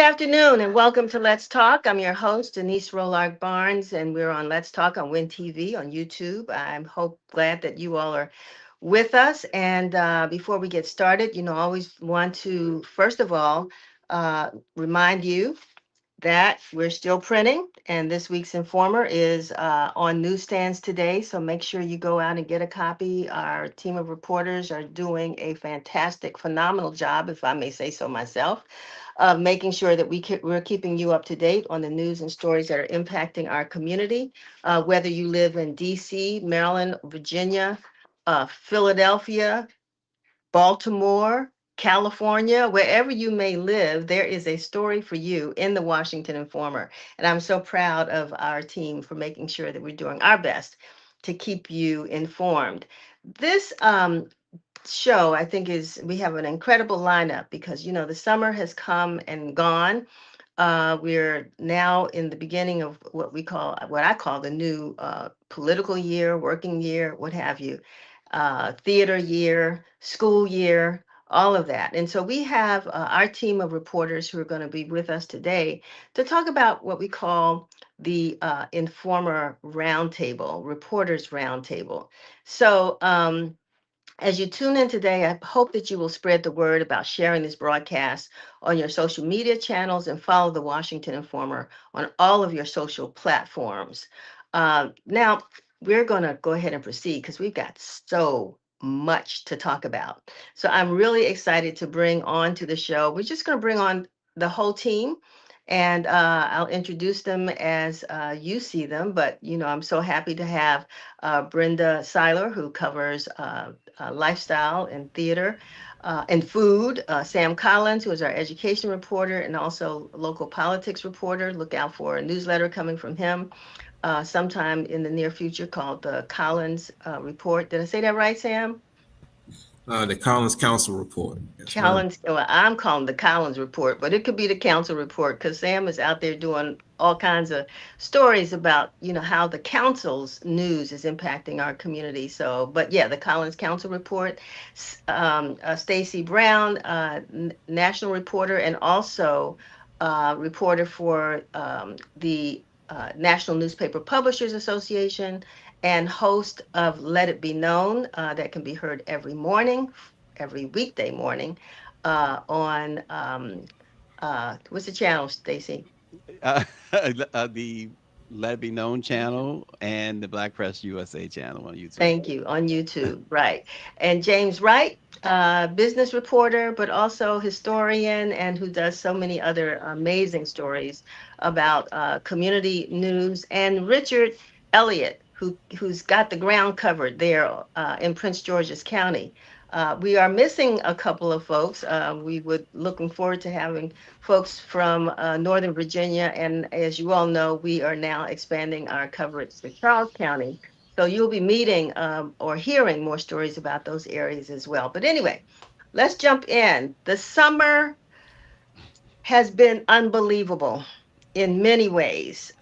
afternoon and welcome to Let's Talk. I'm your host, Denise Rolark Barnes, and we're on Let's Talk on Win TV on YouTube. I'm glad that you all are with us. And before we get started, I always want to, first of all, remind you that we're still printing, and this week's Informer is on newsstands today. So make sure you go out and get a copy. Our team of reporters are doing a fantastic, phenomenal job, if I may say so myself, of making sure that we're keeping you up to date on the news and stories that are impacting our community. Whether you live in D.C., Maryland, Virginia, Philadelphia, Baltimore, California, wherever you may live, there is a story for you in the Washington Informer. And I'm so proud of our team for making sure that we're doing our best to keep you informed. This show, I think, we have an incredible lineup because, the summer has come and gone. We're now in the beginning of what I call the new political year, working year, what have you, theater year, school year, all of that. And so we have our team of reporters who are going to be with us today to talk about what we call the Informer Roundtable, Reporters Roundtable. So, as you tune in today, I hope that you will spread the word about sharing this broadcast on your social media channels and follow the Washington Informer on all of your social platforms. Now, we're going to go ahead and proceed because we've got so much to talk about. So I'm really excited to bring on to the show. We're just going to bring on the whole team. And I'll introduce them as you see them. But, I'm so happy to have Brenda Siler, who covers lifestyle and theater and food. Sam Collins, who is our education reporter and also local politics reporter. Look out for a newsletter coming from him sometime in the near future called the Collins Report. Did I say that right, Sam? The Collins Council Report. Yes, ma'am. Collins, well, I'm calling the Collins report, but it could be the council report because Sam is out there doing all kinds of stories about, how the council's news is impacting our community. So, but yeah, the Collins Council report, Stacy Brown, national reporter, and also reporter for the National Newspaper Publishers Association and host of Let It Be Known, that can be heard every weekday morning on what's the channel, Stacy? uh, the Let It Be Known channel and the Black Press USA channel on YouTube. Thank you, on YouTube, right. And James Wright, business reporter, but also historian and who does so many other amazing stories about community news. And Richard Elliott, who's got the ground covered there in Prince George's County. We are missing a couple of folks. We would looking forward to having folks from Northern Virginia. And as you all know, we are now expanding our coverage to Charles County. So you'll be meeting or hearing more stories about those areas as well. But anyway, let's jump in. The summer has been unbelievable in many ways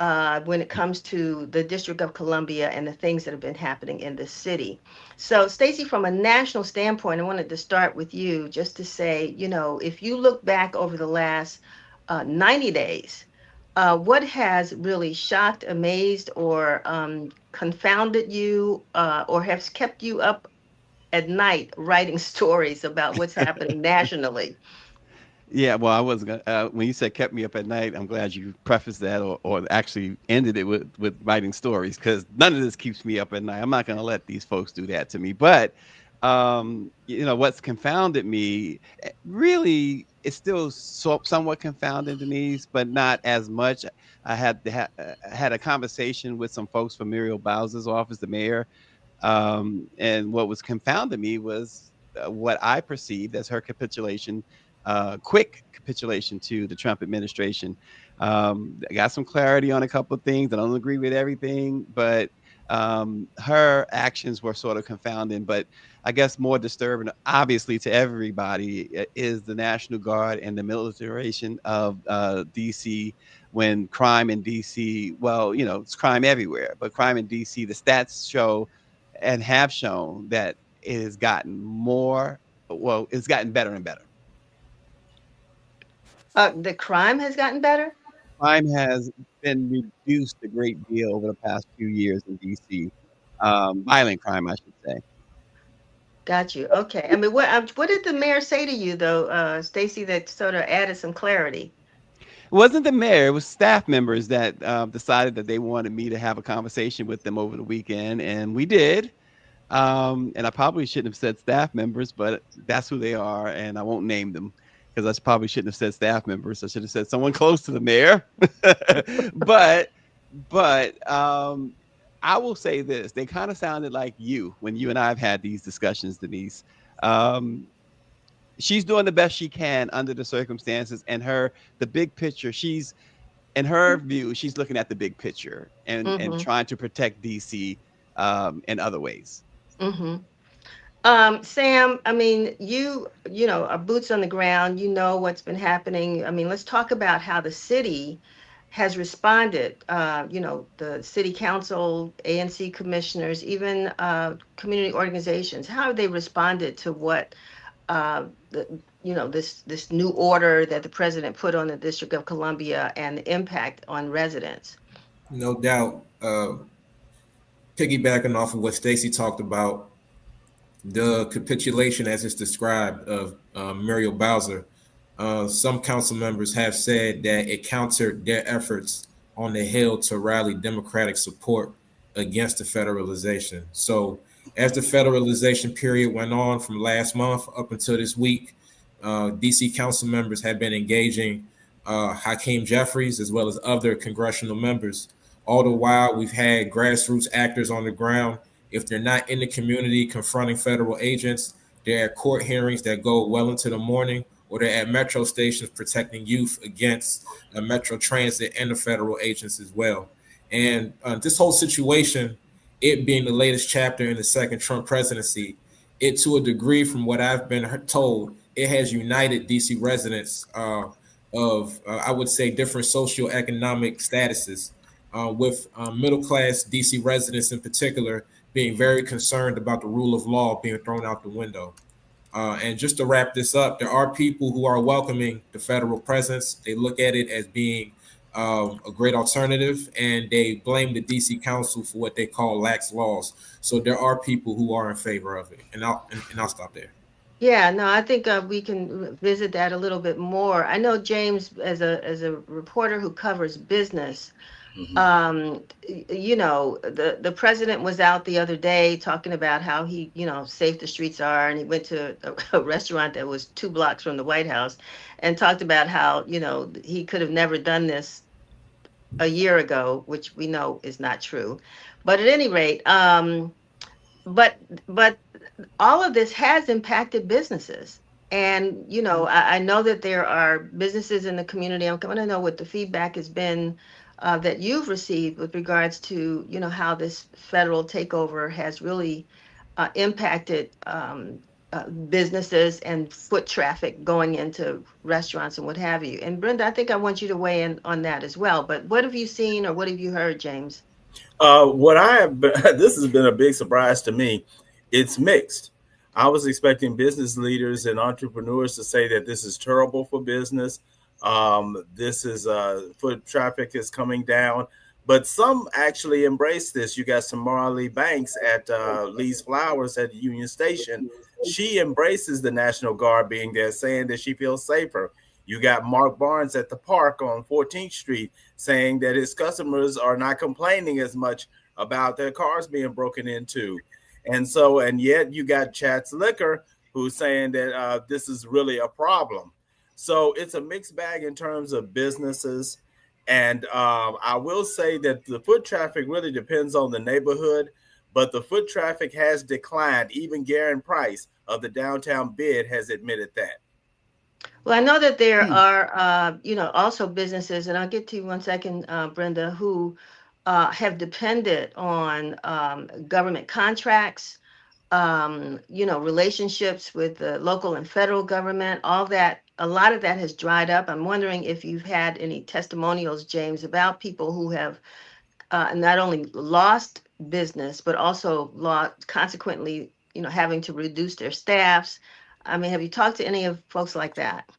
when it comes to the District of Columbia and the things that have been happening in the city. So, Stacy, from a national standpoint, I wanted to start with you just to say, if you look back over the last 90 days, what has really shocked, amazed, or confounded you, or has kept you up at night writing stories about what's happening nationally? Yeah, well, I wasn't gonna. When you said kept me up at night, I'm glad you prefaced that or actually ended it with writing stories because none of this keeps me up at night. I'm not going to let these folks do that to me. But what's confounded me, really, it's still somewhat confounding, Denise, but not as much. I had a conversation with some folks from Muriel Bowser's office, the mayor, and what was confounding me was what I perceived as her capitulation, quick capitulation to the Trump administration. I got some clarity on a couple of things. I don't agree with everything, but her actions were sort of confounding. But I guess more disturbing, obviously, to everybody is the National Guard and the militarization of DC. When crime in DC, well, it's crime everywhere, but crime in DC, the stats show and have shown that it has gotten more, well, it's gotten better and better. The crime has gotten better? Crime has been reduced a great deal over the past few years in DC. Violent crime, I should say. Got you. Okay. I mean, what did the mayor say to you though, Stacy, that sort of added some clarity? It wasn't the mayor, it was staff members that decided that they wanted me to have a conversation with them over the weekend, and we did. And I probably shouldn't have said staff members, but that's who they are, and I won't name them because I probably shouldn't have said staff members. I should have said someone close to the mayor. but but I will say this: they kind of sounded like you when you and I have had these discussions, Denise. Um, she's doing the best she can under the circumstances, and the big picture. She's in her view, she's looking at the big picture and Mm-hmm. trying to protect DC in other ways. Mm-hmm. Sam, I mean, you know, are boots on the ground, you know what's been happening. I mean, let's talk about how the city has responded. You know, the city council, ANC commissioners, even community organizations. How have they responded to what you know, this new order that the president put on the District of Columbia and the impact on residents? No doubt, piggybacking off of what Stacy talked about, the capitulation as it's described of Muriel Bowser, some council members have said that it countered their efforts on the Hill to rally Democratic support against the federalization. So, as the federalization period went on from last month up until this week, DC council members have been engaging Hakeem Jeffries as well as other congressional members. All the while, we've had grassroots actors on the ground. If they're not in the community confronting federal agents, they're at court hearings that go well into the morning, or they're at metro stations protecting youth against Metro Transit and the federal agents as well. And this whole situation, it being the latest chapter in the second Trump presidency, it to a degree, from what I've been told, it has united DC residents of, I would say, different socioeconomic statuses, with middle class DC residents in particular being very concerned about the rule of law being thrown out the window. And just to wrap this up, there are people who are welcoming the federal presence. They look at it as being a great alternative, and they blame the DC Council for what they call lax laws. So there are people who are in favor of it, and I'll stop there. Yeah, no, I think we can visit that a little bit more. I know James, as a reporter who covers business, you know, the president was out the other day talking about how he, you know, safe the streets are, and he went to a restaurant that was 2 blocks from the White House, and talked about how, you know, he could have never done this a year ago, which we know is not true. But at any rate, but but all of this has impacted businesses. And, you know, I know that there are businesses in the community. I'm going to know what the feedback has been that you've received with regards to, you know, how this federal takeover has really impacted businesses and foot traffic going into restaurants and what have you. And Brenda, I think I want you to weigh in on that as well. But what have you seen or what have you heard, James? What I have been, this has been a big surprise to me. It's mixed. I was expecting business leaders and entrepreneurs to say that this is terrible for business. This is foot traffic is coming down, but some actually embrace this. You got some Marley Banks at Lee's Flowers at Union Station. She embraces the National Guard being there, saying that she feels safer. You got Mark Barnes at the park on 14th Street saying that his customers are not complaining as much about their cars being broken into. And yet you got Chat's Liquor who's saying that this is really a problem. So it's a mixed bag in terms of businesses. And I will say that the foot traffic really depends on the neighborhood, but the foot traffic has declined. Even Garen Price of the downtown bid has admitted that. Well, I know that there are, you know, also businesses, and I'll get to you one second, Brenda, who have depended on government contracts, you know, relationships with the local and federal government, all that. A lot of that has dried up. I'm wondering if you've had any testimonials, James, about people who have not only lost business, but also lost, consequently, you know, having to reduce their staffs. I mean, have you talked to any of folks like that?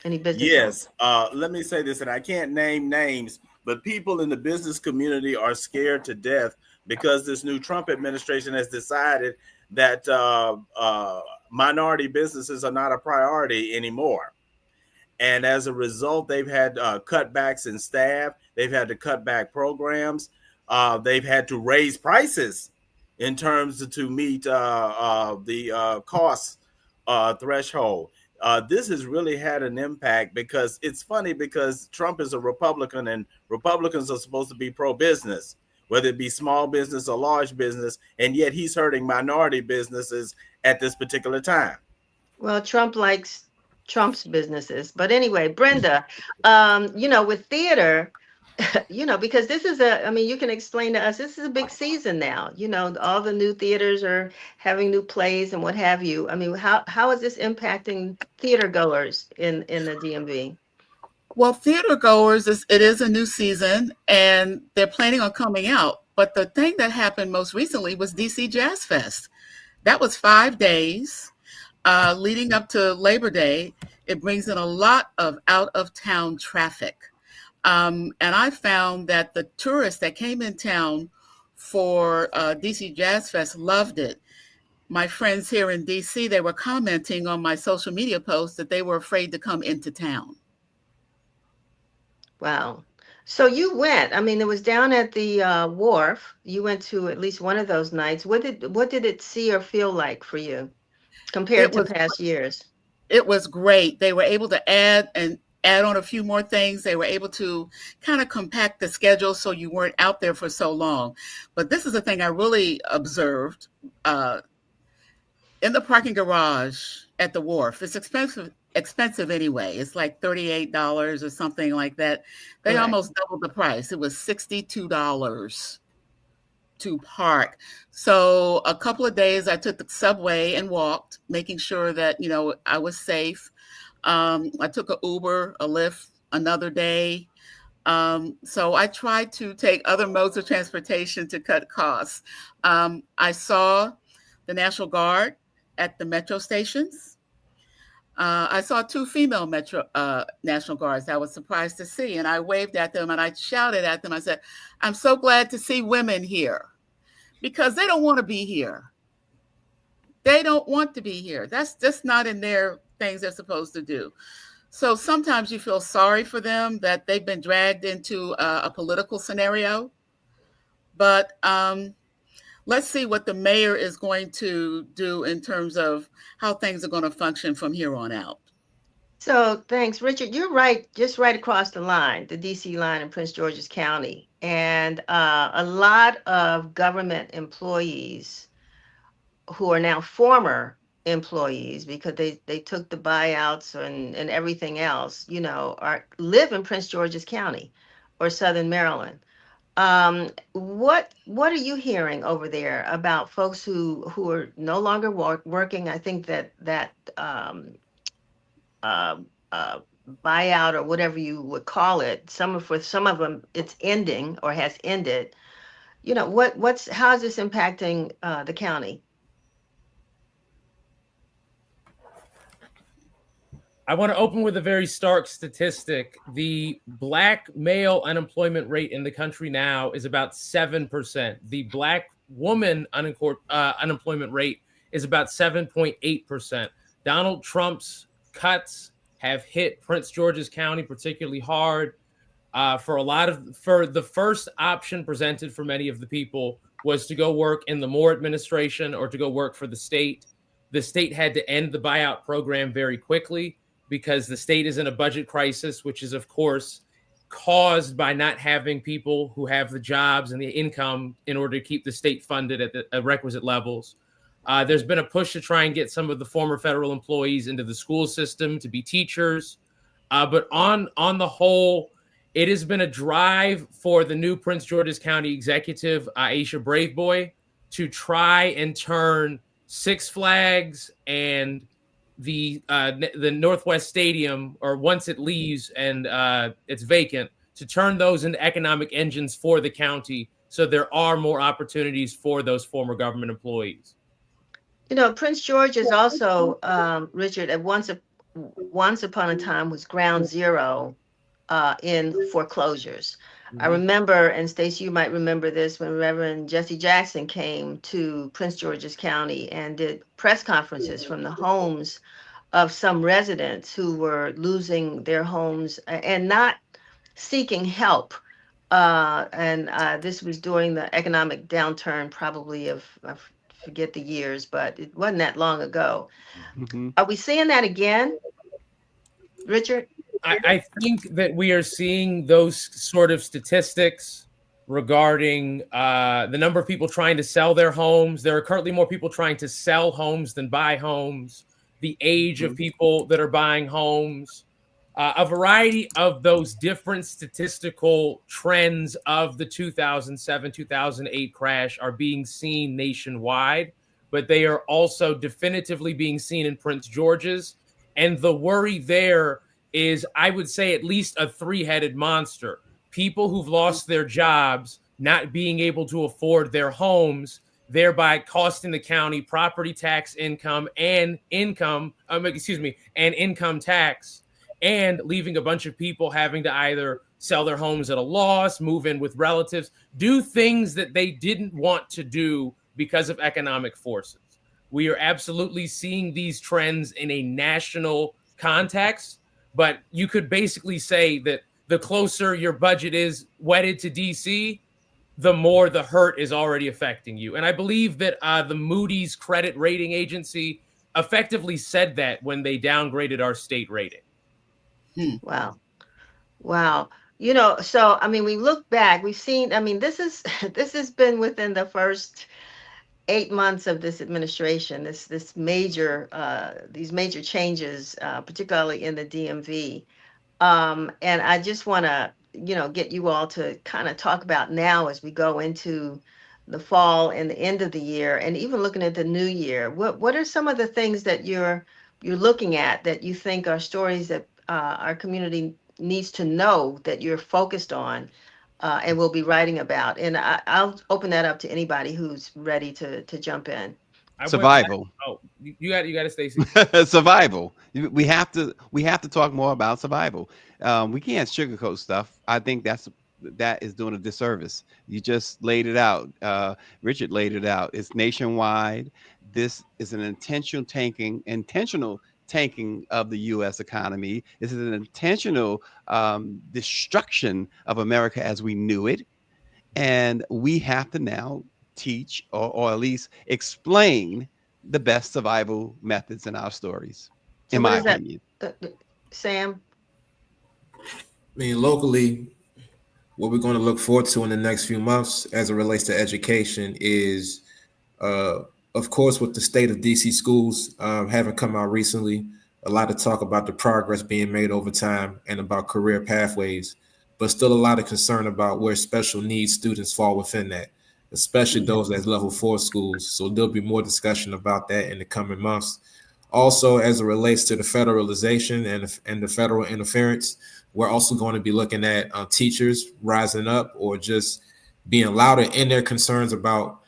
Any business owners? Yes. Let me say this, and I can't name names, but people in the business community are scared to death because this new Trump administration has decided that minority businesses are not a priority anymore. And as a result, they've had cutbacks in staff. They've had to cut back programs. They've had to raise prices in terms to meet the cost threshold. This has really had an impact because it's funny because Trump is a Republican and Republicans are supposed to be pro-business, whether it be small business or large business, and yet he's hurting minority businesses at this particular time. Well, Trump likes Trump's businesses. But anyway, Brenda, with theater, because this is you can explain to us, this is a big season now. All the new theaters are having new plays and what have you. I mean, how is this impacting theater goers in the DMV? Well, theater goers, it is a new season and they're planning on coming out. But the thing that happened most recently was DC Jazz Fest. That was 5 days. Leading up to Labor Day, it brings in a lot of out-of-town traffic. And I found that the tourists that came in town for DC Jazz Fest loved it. My friends here in DC, they were commenting on my social media posts that they were afraid to come into town. Wow. So you went, it was down at the wharf. You went to at least one of those nights. What did it see or feel like for you compared to past years? It was great. They were able to add on a few more things. They were able to kind of compact the schedule so you weren't out there for so long. But this is the thing I really observed. In the parking garage at the wharf, it's expensive anyway. It's like $38 or something like that. They almost doubled the price. It was $62 to park. So a couple of days I took the subway and walked, making sure that, I was safe. I took an Uber, a Lyft another day. So I tried to take other modes of transportation to cut costs. I saw the National Guard at the metro stations. I saw 2 female National Guards I was surprised to see. And I waved at them and I shouted at them. I said, I'm so glad to see women here because they don't want to be here. They don't want to be here. That's just not in their things they're supposed to do. So sometimes you feel sorry for them that they've been dragged into a political scenario. But let's see what the mayor is going to do in terms of how things are going to function from here on out. So thanks, Richard. You're right, just right across the line, the DC line in Prince George's County. And a lot of government employees who are now former employees because they took the buyouts and everything else, live in Prince George's County or Southern Maryland. What are you hearing over there about folks who are no longer working? I think that buyout or whatever you would call it, for some of them it's ending or has ended. How is this impacting the county? I want to open with a very stark statistic. The Black male unemployment rate in the country now is about 7%. The Black woman unemployment rate is about 7.8%. Donald Trump's cuts have hit Prince George's County particularly hard. For the first option presented for many of the people was to go work in the Moore administration or to go work for the state. The state had to end the buyout program very quickly because the state is in a budget crisis, which is, of course, caused by not having people who have the jobs and the income in order to keep the state funded at the requisite levels. There's been a push to try and get some of the former federal employees into the school system to be teachers. But on the whole, it has been a drive for the new Prince George's County executive, Aisha Braveboy, to try and turn Six Flags and the Northwest Stadium, or once it leaves and it's vacant, to turn those into economic engines for the county so there are more opportunities for those former government employees. Prince George is also, Richard, at once once upon a time was ground zero in foreclosures. I remember, and Stacy, you might remember this, when Reverend Jesse Jackson came to Prince George's County and did press conferences from the homes of some residents who were losing their homes and not seeking help. This was during the economic downturn, probably of, I forget the years, but it wasn't that long ago. Mhm. Are we seeing that again, Richard? I think that we are seeing those sort of statistics regarding the number of people trying to sell their homes. There are currently more people trying to sell homes than buy homes. The age of people that are buying homes, a variety of those different statistical trends of the 2007-2008 crash are being seen nationwide, but they are also definitively being seen in Prince George's. And the worry there is, I would say, at least a three-headed monster. People who've lost their jobs, not being able to afford their homes, thereby costing the county property tax income and income tax, and leaving a bunch of people having to either sell their homes at a loss, move in with relatives, do things that they didn't want to do because of economic forces. We are absolutely seeing these trends in a national context, but you could basically say that the closer your budget is wedded to DC, the more the hurt is already affecting you. And I believe that the Moody's credit rating agency effectively said that when they downgraded our state rating. Wow. Wow. You know, so, I mean, we look back, we've seen, I mean, this has been within the first 8 months of this administration, these major changes, particularly in the DMV. And I just want to, get you all to kind of talk about now as we go into the fall and the end of the year, and even looking at the new year. What are some of the things that you're looking at that you think are stories that our community needs to know, that you're focused on, and we'll be writing about? And I'll open that up to anybody who's ready to jump in. Survival. You got it, Stacy. Survival. We have to talk more about survival. We can't sugarcoat stuff. I think that is doing a disservice. You just laid it out. Richard laid it out. It's nationwide. This is an intentional tanking of the U.S. economy. This is an intentional destruction of America as we knew it. And we have to now teach or at least explain the best survival methods in our stories, in my opinion. Sam? I mean, locally, what we're going to look forward to in the next few months as it relates to education is, of course, with the state of DC schools having come out recently, a lot of talk about the progress being made over time and about career pathways, but still a lot of concern about where special needs students fall within that, especially those at level 4 schools. So there'll be more discussion about that in the coming months. Also, as it relates to the federalization and the federal interference, we're also going to be looking at teachers rising up or just being louder in their concerns about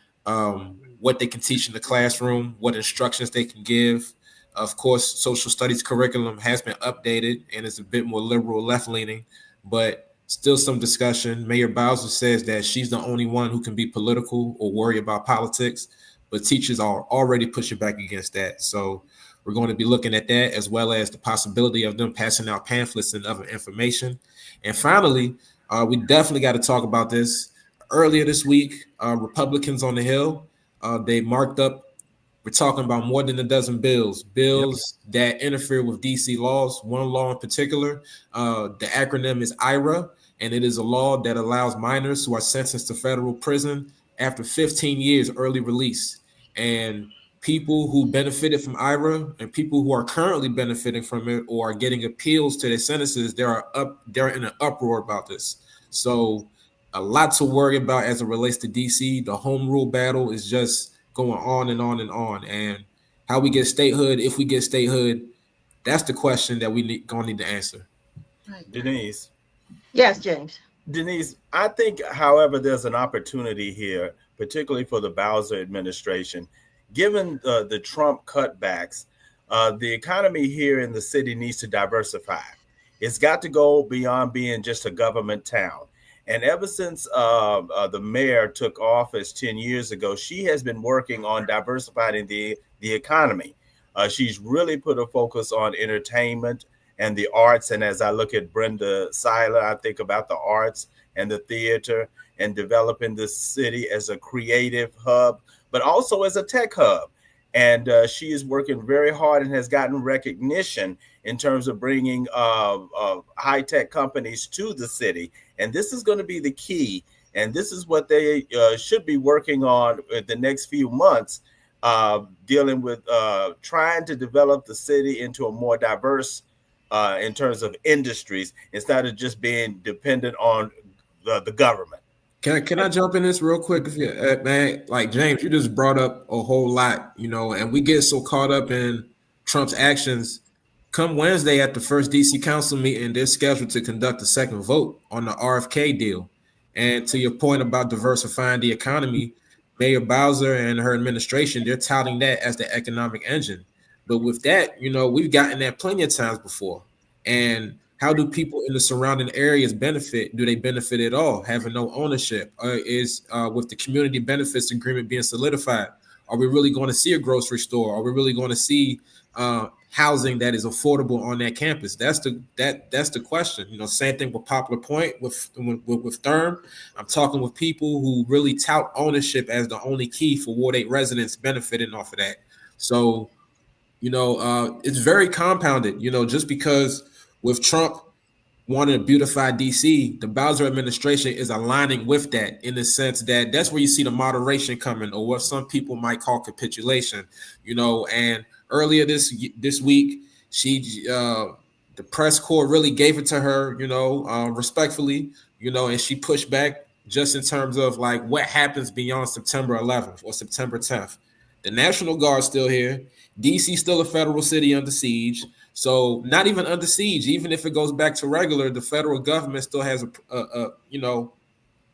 what they can teach in the classroom, what instructions they can give. Of course, social studies curriculum has been updated and is a bit more liberal, left-leaning, but still some discussion. Mayor Bowser says that she's the only one who can be political or worry about politics, but teachers are already pushing back against that. So we're going to be looking at that, as well as the possibility of them passing out pamphlets and other information. And finally, we definitely got to talk about this. Earlier this week, Republicans on the Hill, they marked up, we're talking about more than a dozen bills that interfere with DC laws. One law in particular, the acronym is IRA, and it is a law that allows minors who are sentenced to federal prison after 15 years early release. And people who benefited from IRA and people who are currently benefiting from it or are getting appeals to their sentences, they're in an uproar about this. So a lot to worry about as it relates to DC. The home rule battle is just going on and on and on. And how we get statehood, if we get statehood, that's the question that we gonna need to answer. Denise. Yes, James. Denise, I think, however, there's an opportunity here, particularly for the Bowser administration, given the Trump cutbacks. The economy here in the city needs to diversify. It's got to go beyond being just a government town. And ever since the mayor took office 10 years ago, she has been working on diversifying the economy. She's really put a focus on entertainment and the arts. And as I look at Brenda Siler, I think about the arts and the theater and developing the city as a creative hub, but also as a tech hub. And she is working very hard and has gotten recognition in terms of bringing high-tech companies to the city. And this is going to be the key. And this is what they should be working on in the next few months, dealing with trying to develop the city into a more diverse in terms of industries, instead of just being dependent on the government. Can I jump in this real quick? If you, man, like James, you just brought up a whole lot, and we get so caught up in Trump's actions. Come Wednesday at the first DC council meeting, they're scheduled to conduct a second vote on the RFK deal. And to your point about diversifying the economy, Mayor Bowser and her administration, they're touting that as the economic engine. But with that, we've gotten that plenty of times before. And how do people in the surrounding areas benefit? Do they benefit at all? Having no ownership? Is with the community benefits agreement being solidified, are we really going to see a grocery store? Are we really going to see housing that is affordable on that campus? That's the question. Same thing with Poplar Point, with Thurm. I'm talking with people who really tout ownership as the only key for Ward 8 residents benefiting off of that. So, it's very compounded. Just because with Trump wanting to beautify DC, the Bowser administration is aligning with that in the sense that that's where you see the moderation coming, or what some people might call capitulation. And earlier this week, she the press corps really gave it to her, respectfully, and she pushed back just in terms of like what happens beyond September 11th or September 10th. The National Guard's still here. DC still a federal city under siege. So not even under siege, even if it goes back to regular, the federal government still has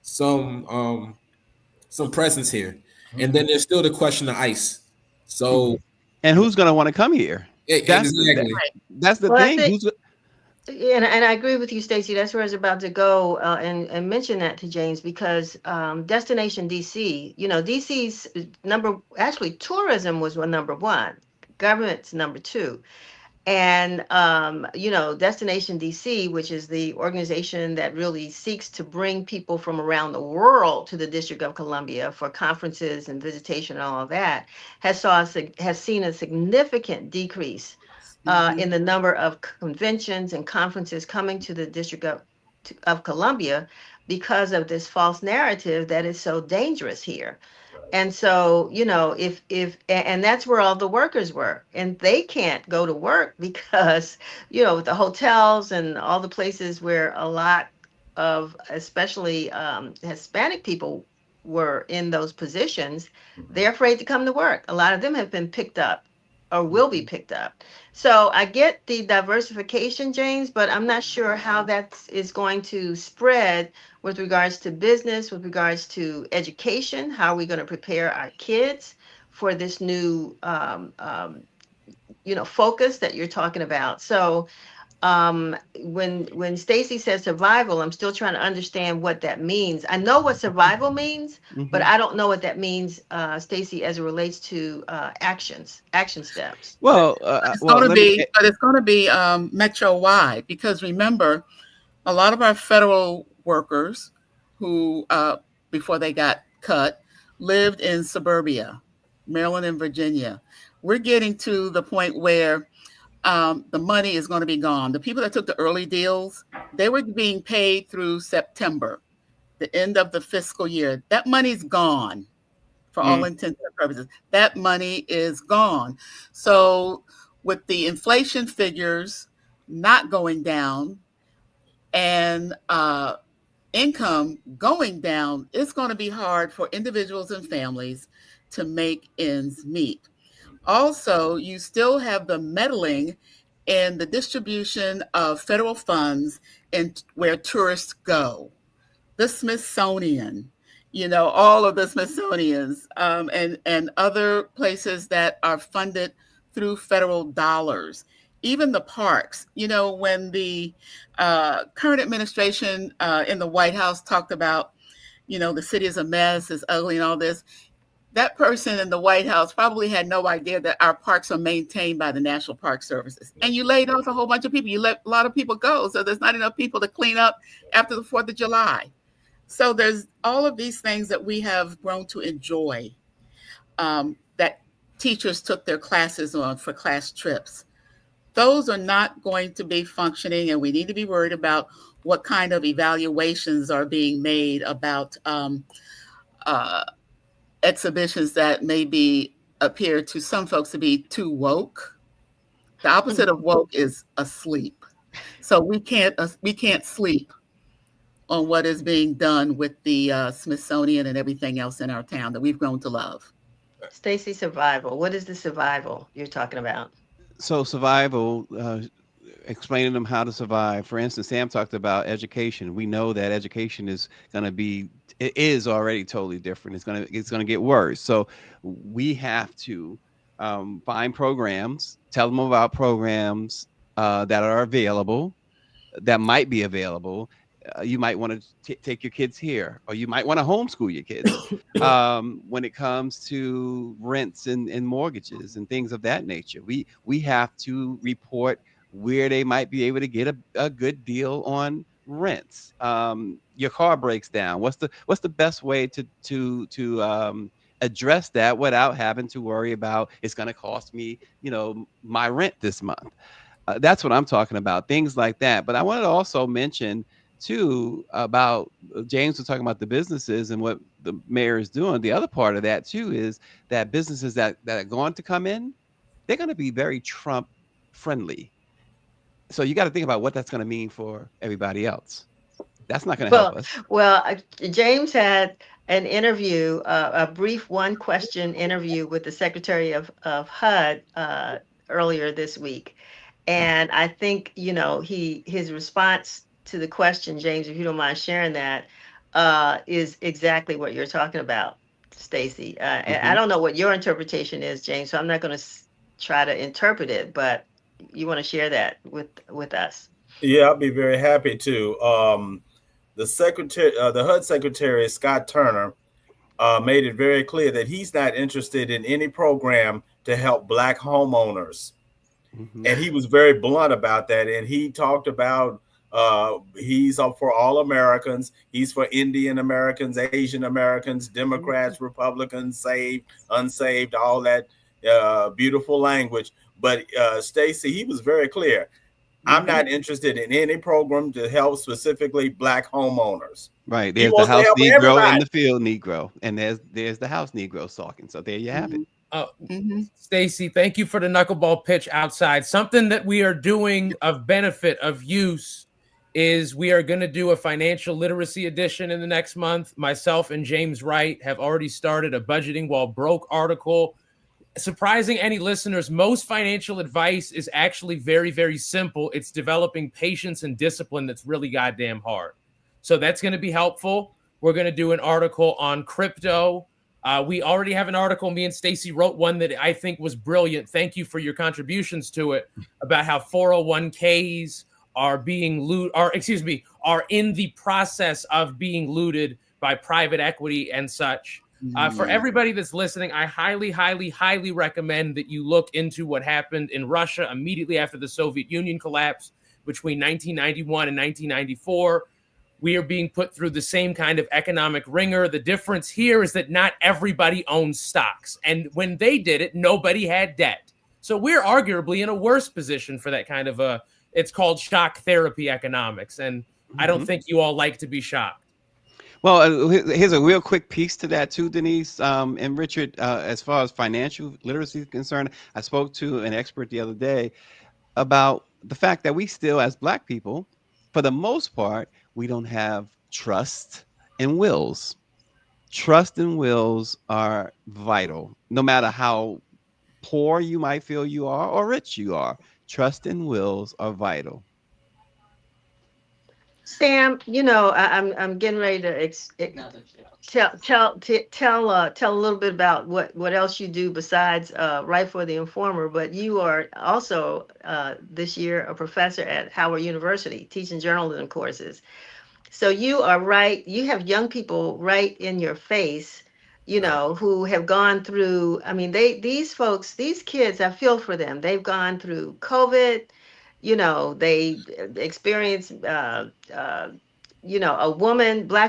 some presence here. And then there's still the question of ICE. So and who's going to want to come here? Exactly. That's the thing. And I agree with you, Stacy. That's where I was about to go and mention that to James, because Destination DC, DC's tourism was number one, government's number two. And, Destination DC, which is the organization that really seeks to bring people from around the world to the District of Columbia for conferences and visitation and all of that, has seen a significant decrease in the number of conventions and conferences coming to the District of Columbia because of this false narrative that is so dangerous here. And so, and that's where all the workers were, and they can't go to work because, the hotels and all the places where a lot of, especially Hispanic people were in those positions, they're afraid to come to work. A lot of them have been picked up or will be picked up. So I get the diversification, James, but I'm not sure how that is going to spread with regards to business, with regards to education. How are we going to prepare our kids for this new, focus that you're talking about? So when Stacy says survival, I'm still trying to understand what that means. I know what survival means, but I don't know what that means, Stacy, as it relates to action steps. Well, it's going to be metro wide, because remember, a lot of our federal workers who before they got cut lived in suburbia, Maryland and Virginia. We're getting to the point where the money is going to be gone. The people that took the early deals, they were being paid through September, the end of the fiscal year. That money's gone for all intents and purposes. That money is gone. So with the inflation figures not going down and income going down, it's going to be hard for individuals and families to make ends meet. Also, you still have the meddling in the distribution of federal funds and where tourists go. The Smithsonian, all of the Smithsonians and other places that are funded through federal dollars. Even the parks, when the current administration in the White House talked about, the city is a mess, it's ugly and all this, that person in the White House probably had no idea that our parks are maintained by the National Park Services. And you laid off a whole bunch of people. You let a lot of people go. So there's not enough people to clean up after the 4th of July. So there's all of these things that we have grown to enjoy, that teachers took their classes on for class trips. Those are not going to be functioning, and we need to be worried about what kind of evaluations are being made about exhibitions that maybe appear to some folks to be too woke. The opposite of woke is asleep. So we can't sleep on what is being done with the Smithsonian and everything else in our town that we've grown to love. Stacy, survival. What is the survival you're talking about? So survival, explaining them how to survive. For instance, Sam talked about education. We know that education is already totally different. It's gonna get worse. So we have to find programs, tell them about programs that are available, that might be available. You might want to take your kids here, or you might want to homeschool your kids. When it comes to rents and mortgages and things of that nature, we have to report where they might be able to get a good deal on rents. Your car breaks down. What's the best way to address that without having to worry about it's going to cost me, my rent this month? That's what I'm talking about. Things like that. But I wanted to also mention too about James was talking about the businesses and what the mayor is doing. The other part of that too is that businesses that are going to come in, they're going to be very Trump friendly. So you got to think about what that's going to mean for everybody else. That's not going to help us. Well, James had an interview, a brief one-question interview with the Secretary of HUD earlier this week, and I think his response to the question, James, if you don't mind sharing that, is exactly what you're talking about, Stacy. And I don't know what your interpretation is, James, so I'm not going to try to interpret it, but you want to share that with us? Yeah, I'll be very happy to. The HUD Secretary, Scott Turner, made it very clear that he's not interested in any program to help Black homeowners. And he was very blunt about that. And he talked about he's up for all Americans. He's for Indian Americans, Asian Americans, Democrats, Republicans, saved, unsaved, all that beautiful language. But Stacy, he was very clear. I'm not interested in any program to help specifically Black homeowners. Right. There's the house Negro and the field Negro. And there's the house Negro talking. So there you have it. Stacy, thank you for the knuckleball pitch outside. Something that we are doing of benefit, of use, is we are going to do a financial literacy edition in the next month. Myself and James Wright have already started a Budgeting While Broke article. Surprising any listeners, most financial advice is actually very, very simple. It's developing patience and discipline that's really goddamn hard. So that's going to be helpful. We're going to do an article on crypto. We already have an article. Me and Stacy wrote one that I think was brilliant. Thank you for your contributions to it, about how 401ks are being are in the process of being looted by private equity and such. For everybody that's listening, I highly, highly, highly recommend that you look into what happened in Russia immediately after the Soviet Union collapsed between 1991 and 1994. We are being put through the same kind of economic ringer. The difference here is that not everybody owns stocks. And when they did it, nobody had debt. So we're arguably in a worse position for that kind of it's called shock therapy economics. And I don't think you all like to be shocked. Well, here's a real quick piece to that too, Denise and Richard. As far as financial literacy is concerned, I spoke to an expert the other day about the fact that we still, as Black people, for the most part, we don't have trust and wills. Trust and wills are vital, no matter how poor you might feel you are or rich you are. Trust and wills are vital. Sam, I'm getting ready to tell a little bit about what else you do besides write for the Informer. But you are also this year a professor at Howard University teaching journalism courses. So you are right. You have young people right in your face, who have gone through. I mean, these folks, these kids, I feel for them. They've gone through COVID. They experienced, black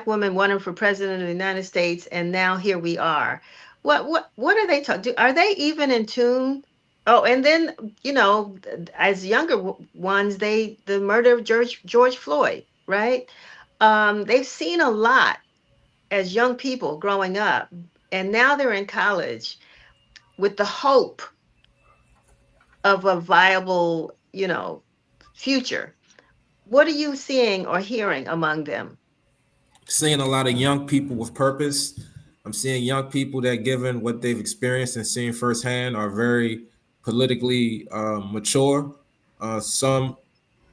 woman wanted for president of the United States, and now here we are. What are they talking? Are they even in tune? Oh, and then as younger ones, the murder of George Floyd, right? They've seen a lot as young people growing up, and now they're in college with the hope of a viable, future. What are you seeing or hearing among them? Seeing a lot of young people with purpose. I'm seeing young people that, given what they've experienced and seen firsthand, are very politically mature. Some,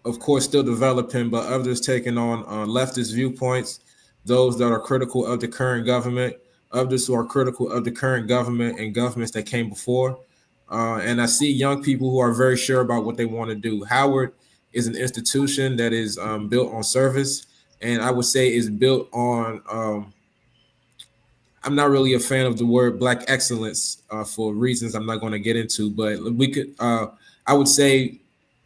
of course, still developing, but others taking on leftist viewpoints, those that are critical of the current government, others who are critical of the current government and governments that came before. And I see young people who are very sure about what they want to do. Howard is an institution that is built on service, and I would say is built on. I'm not really a fan of the word Black excellence for reasons I'm not going to get into, but we could. I would say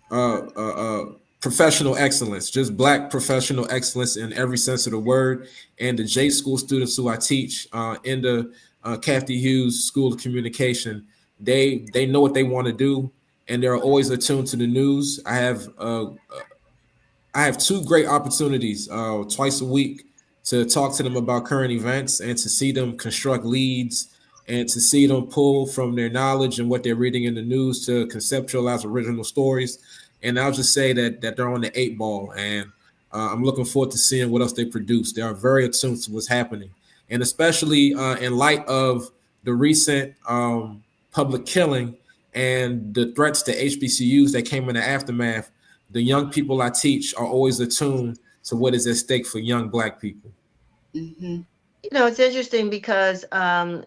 professional excellence, just Black professional excellence in every sense of the word. And the J School students who I teach in the Kathy Hughes School of Communication, they know what they want to do, and they're always attuned to the news. I have two great opportunities twice a week to talk to them about current events and to see them construct leads and to see them pull from their knowledge and what they're reading in the news to conceptualize original stories. And I'll just say that they're on the 8 ball, and I'm looking forward to seeing what else they produce. They are very attuned to what's happening, and especially in light of the recent public killing and the threats to HBCUs that came in the aftermath. The young people I teach are always attuned to what is at stake for young Black people. Mm-hmm. It's interesting because, Brenda,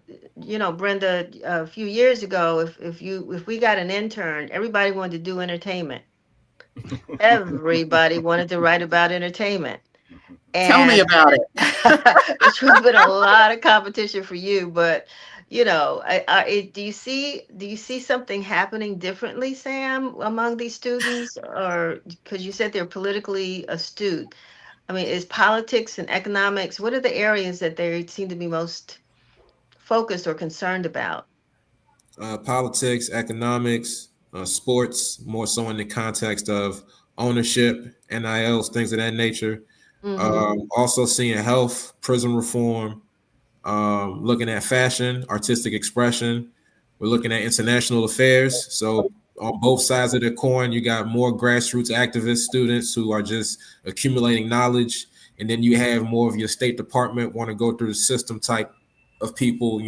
a few years ago, if we got an intern, everybody wanted to do entertainment. Everybody wanted to write about entertainment. Tell me about it. There's been a lot of competition for you, but do you see something happening differently, Sam, among these students, or because you said they're politically astute? I mean, is politics and economics, what are the areas that they seem to be most focused or concerned about? Politics, economics, sports, more so in the context of ownership, NILs, things of that nature. Also seeing health, prison reform, looking at fashion, artistic expression. We're looking at international affairs. So on both sides of the coin, you got more grassroots activist students who are just accumulating knowledge. And then you have more of your State Department want to go through the system type of people,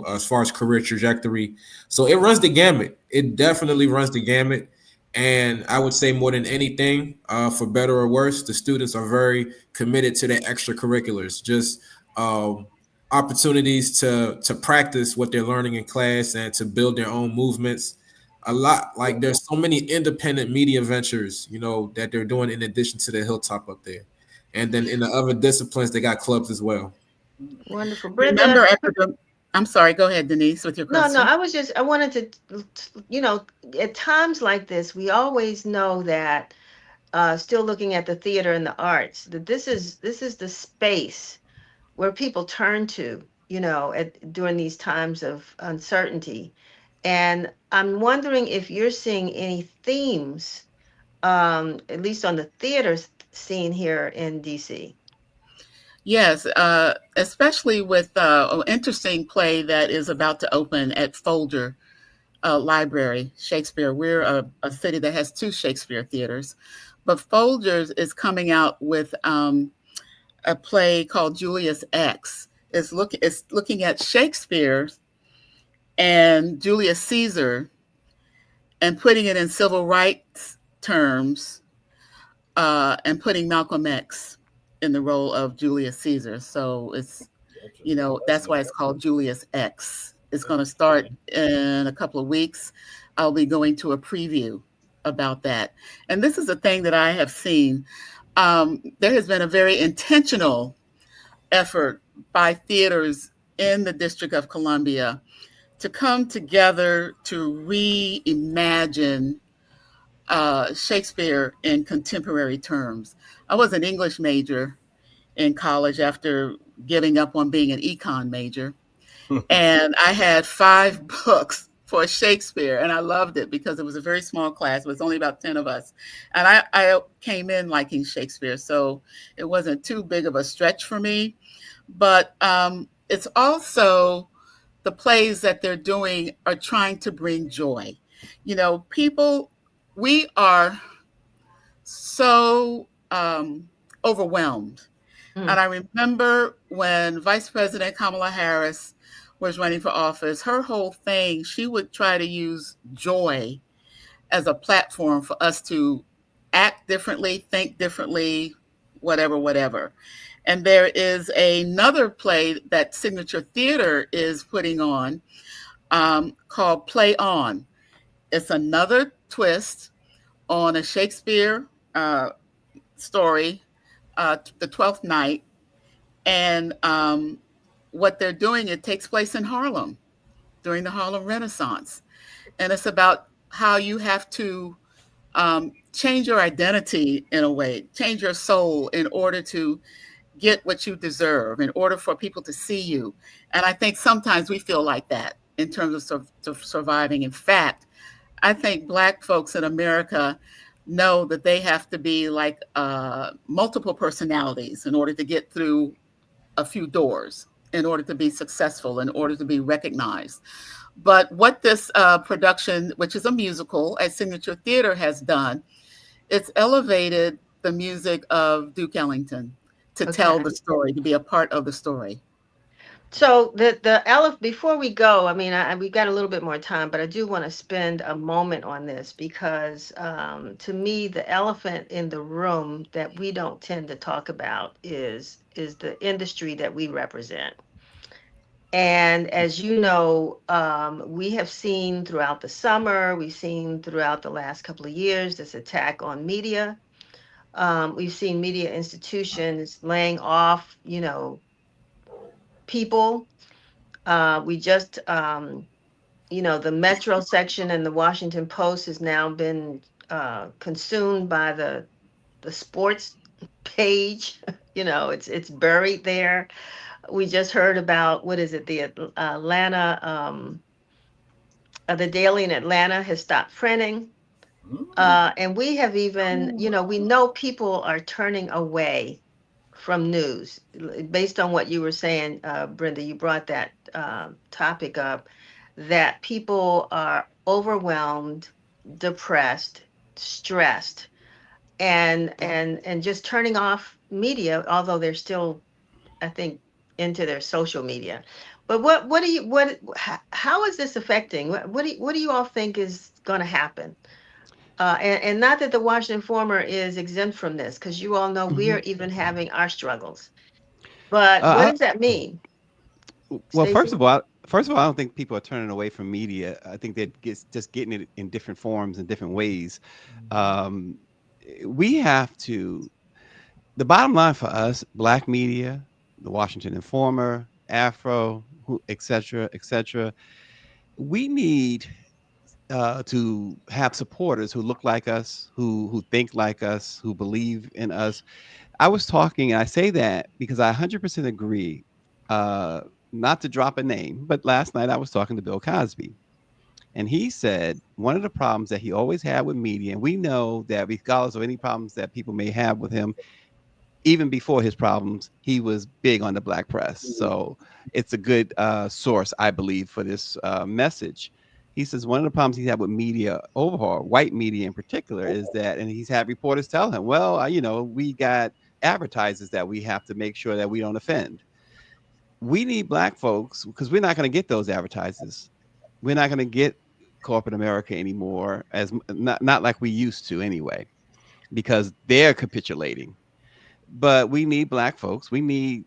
as far as career trajectory. So it runs the gamut. It definitely runs the gamut. And I would say more than anything, for better or worse, the students are very committed to their extracurriculars, just opportunities to practice what they're learning in class and to build their own movements. A lot, like there's so many independent media ventures, that they're doing in addition to the Hilltop up there. And then in the other disciplines, they got clubs as well. Wonderful. Brenda, Remember I'm sorry, go ahead, Denise, with your question. No, I wanted to, at times like this, we always know that still looking at the theater and the arts, that this is the space where people turn to, during these times of uncertainty. And I'm wondering if you're seeing any themes, at least on the theater scene here in DC. Yes, especially with an interesting play that is about to open at Folger Library, Shakespeare. We're a city that has 2 Shakespeare theaters, but Folgers is coming out with a play called Julius X. It's looking at Shakespeare and Julius Caesar and putting it in civil rights terms and putting Malcolm X in the role of Julius Caesar. So it's, that's why it's called Julius X. It's going to start in a couple of weeks. I'll be going to a preview about that. And this is a thing that I have seen. There has been a very intentional effort by theaters in the District of Columbia to come together to reimagine Shakespeare in contemporary terms. I was an English major in college after giving up on being an econ major. And I had 5 books for Shakespeare, and I loved it because it was a very small class. It was only about 10 of us. And I came in liking Shakespeare, so it wasn't too big of a stretch for me. But it's also the plays that they're doing are trying to bring joy. People, we are so overwhelmed. And I remember when Vice President Kamala Harris was running for office, her whole thing, she would try to use joy as a platform for us to act differently, think differently, whatever. And there is another play that Signature Theater is putting on called Play On. It's another twist on a Shakespeare story, The Twelfth Night. And what they're doing, it takes place in Harlem during the Harlem Renaissance. And it's about how you have to change your identity in a way, change your soul in order to get what you deserve, in order for people to see you. And I think sometimes we feel like that in terms of surviving. In fact, I think Black folks in America know that they have to be like multiple personalities in order to get through a few doors, in order to be successful, in order to be recognized. But what this production, which is a musical at Signature Theater, has done, it's elevated the music of Duke Ellington to tell the story, to be a part of the story. So before we go, I mean, we've got a little bit more time, but I do want to spend a moment on this because to me, the elephant in the room that we don't tend to talk about is the industry that we represent. And as you know, we have seen throughout the summer, we've seen throughout the last couple of years, this attack on media. We've seen media institutions laying off, people. We just, the Metro section in the Washington Post has now been consumed by the sports page. It's buried there. We just heard about, what is it? The Atlanta, the Daily in Atlanta has stopped printing. And we have even, we know people are turning away from news based on what you were saying, Brenda. You brought that topic up, that people are overwhelmed, depressed, stressed, and just turning off media, although they're still, I think, into their social media. But how is this affecting? What do you all think is going to happen? And not that the Washington Informer is exempt from this, because you all know we're even having our struggles. But what does that mean? Well, Stacy? first of all, I don't think people are turning away from media. I think they're just getting it in different forms and different ways. We have to. The bottom line for us, Black media, the Washington Informer, Afro, et cetera, we need to have supporters who look like us, who think like us, who believe in us. I was talking, and I say that because I 100% agree, not to drop a name, but last night I was talking to Bill Cosby. And he said one of the problems that he always had with media, and we know that regardless of any problems that people may have with him, even before his problems, he was big on the Black press. So it's a good source, I believe, for this message. He says one of the problems he's had with media overall, white media in particular, is that, and he's had reporters tell him, well, we got advertisers that we have to make sure that we don't offend. We need Black folks, because we're not going to get those advertisers. We're not going to get corporate America anymore, as not like we used to anyway. because they're capitulating. But we need Black folks. We need,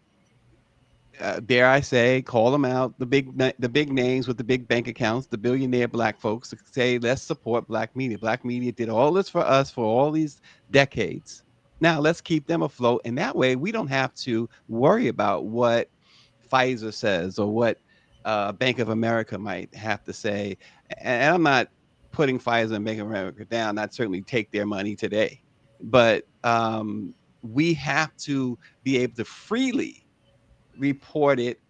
dare I say, call them out, the big names with the big bank accounts, the billionaire Black folks, to say, let's support Black media. Black media did all this for us for all these decades. Now let's keep them afloat. And that way we don't have to worry about what Pfizer says or what Bank of America might have to say. And I'm not putting Pfizer and Bank of America down. I'd certainly take their money today. But we have to be able to freely report it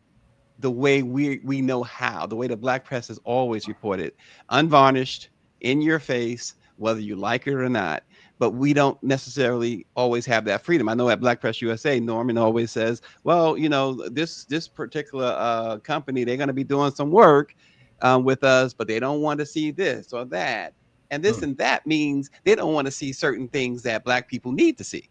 the way we know how, the way the Black press has always reported, unvarnished, in your face, whether you like it or not. But we don't necessarily always have that freedom. I know at Black Press USA, Norman always says, well, you know, this particular company, they're going to be doing some work with us, but they don't want to see this or that. And this and that means they don't want to see certain things that Black people need to see.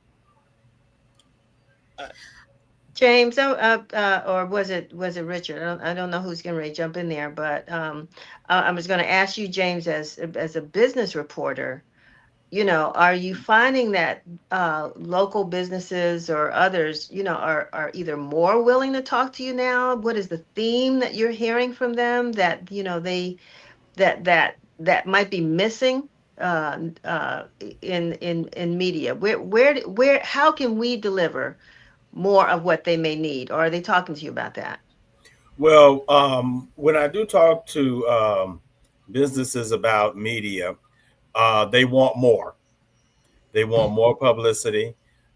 James, or was it Richard? I don't know who's going to jump in there, but I was going to ask you, James, as a business reporter, you know, are you finding that local businesses or others, you know, are either more willing to talk to you now? What is the theme that you're hearing from them that, you know, that might be missing in media? Where how can we deliver more of what they may need, or are they talking to you about that? Well, when I do talk to businesses about media, they want more. They want more publicity.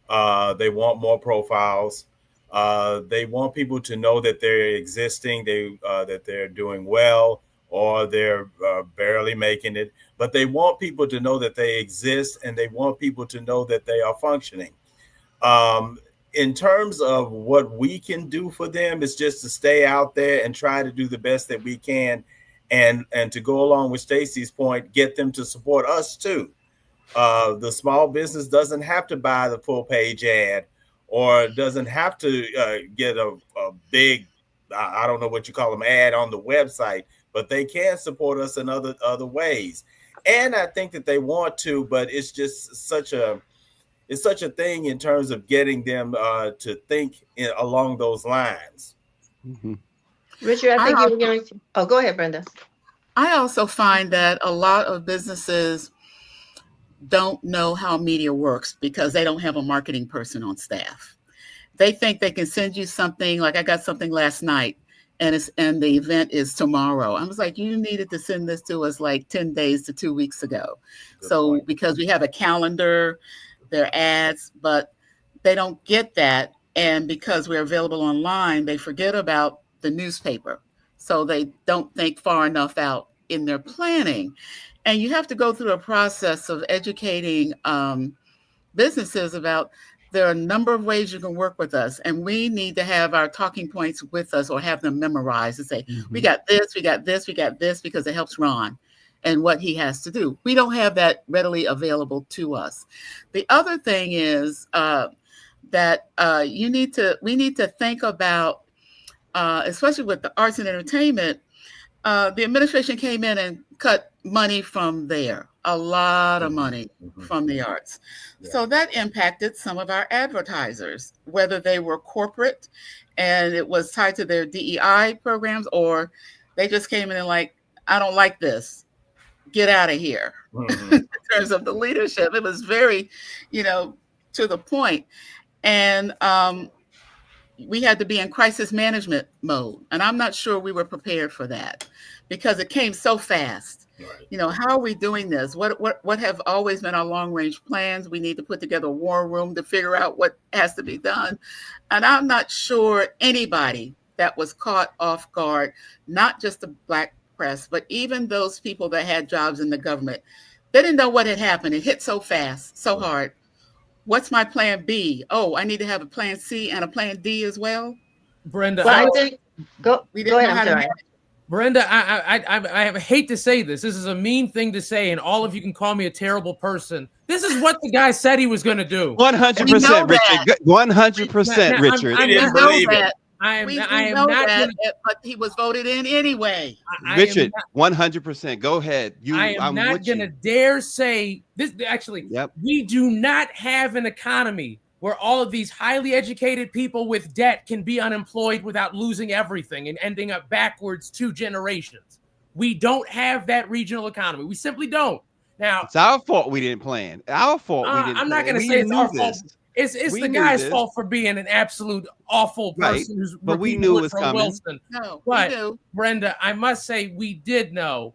They want more profiles. They want people to know that they're existing, that they're doing well, or they're barely making it. But they want people to know that they exist, and they want people to know that they are functioning. In terms of what we can do for them, is just to stay out there and try to do the best that we can. And to go along with Stacy's point, get them to support us too. The small business doesn't have to buy the full page ad, or doesn't have to get a big, I don't know what you call them, ad on the website, but they can support us in other ways. And I think that they want to, but it's just such a thing in terms of getting them to think along those lines. Mm-hmm. Richard, I think you were going to. Oh, go ahead, Brenda. I also find that a lot of businesses don't know how media works because they don't have a marketing person on staff. They think they can send you something, like I got something last night, and the event is tomorrow. I was like, you needed to send this to us like 10 days to 2 weeks ago. Good point. Because we have a calendar, their ads, but they don't get that. And because we're available online, they forget about the newspaper. So they don't think far enough out in their planning. And you have to go through a process of educating businesses about there are a number of ways you can work with us. And we need to have our talking points with us or have them memorized and say, we got this, we got this, we got this, because it helps Ron and what he has to do. We don't have that readily available to us. The other thing is that we need to think about, especially with the arts and entertainment, the administration came in and cut money from there, a lot of money from the arts. Yeah. So that impacted some of our advertisers, whether they were corporate and it was tied to their DEI programs, or they just came in and like, I don't like this, get out of here. In terms of the leadership, it was very, to the point. And we had to be in crisis management mode. And I'm not sure we were prepared for that because it came so fast. Right. How are we doing this? What have always been our long range plans? We need to put together a war room to figure out what has to be done. And I'm not sure anybody that was caught off guard, not just the Black press, but even those people that had jobs in the government, they didn't know what had happened. It hit so fast, so hard. What's my plan B? Oh, I need to have a plan C and a plan D as well. Brenda, go ahead. I'm sorry. Brenda, I hate to say this. This is a mean thing to say, and all of you can call me a terrible person. This is what the guy said he was going to do. 100%, Richard. 100%, Richard. I know that. We I am know not that, gonna, but he was voted in anyway. Richard, 100%. Go ahead. I am I'm not with going to you. dare say this. Actually, Yep. we do not have an economy where all of these highly educated people with debt can be unemployed without losing everything and ending up backwards 2 generations. We don't have that regional economy. We simply don't. Now, It's our fault we didn't plan. Our fault we didn't I'm plan. not going to We say it's knew our this. fault. It's We the knew guy's this. fault for being an absolute awful Right. person who's But we repeating knew it was Woodrow coming. Wilson. No, But we do. Brenda, I must say we did know.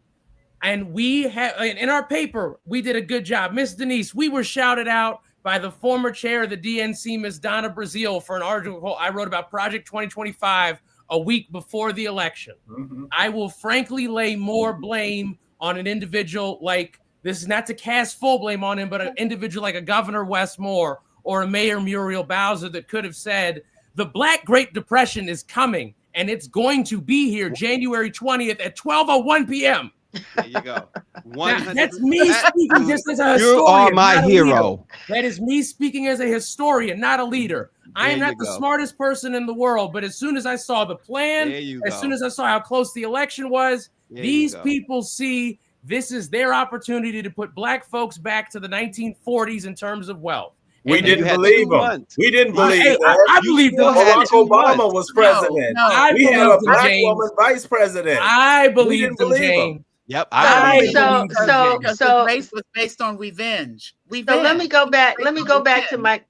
And we have in our paper, we did a good job. Miss Denise, we were shouted out by the former chair of the DNC, Miss Donna Brazil, for an article I wrote about Project 2025 a week before the election. Mm-hmm. I will frankly lay more blame on an individual like, this is not to cast full blame on him, but an individual like a Governor Wes Moore or a Mayor Muriel Bowser that could have said, the Black Great Depression is coming and it's going to be here January 20th at 12:01 p.m. There you go. Now, that's me speaking just as a You historian. are my not a hero. leader. That is me speaking as a historian, not a leader. I am There not you the go. smartest person in the world, but as soon as I saw the plan, There you as go. soon as I saw how close the election was, There you these go. people see this is their opportunity to put Black folks back to the 1940s in terms of wealth. We And didn't had believe 2 them. months. We didn't Hey, believe them. I believed them. had Barack 2 Obama months. was president. No, I We had a believed them, black James. woman vice president. I We believed didn't them, believe them. James. Yep. I believe so- them. believed them, so- James. Because so- the race was based on revenge. So let me go back. Let me go back to my.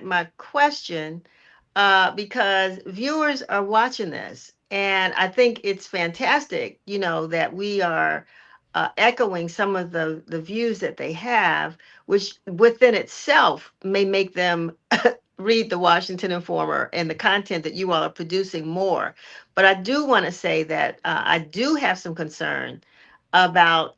my question, because viewers are watching this, and I think it's fantastic. You know that we are echoing some of the views that they have, which within itself may make them read the Washington Informer and the content that you all are producing more. But I do want to say that I do have some concern about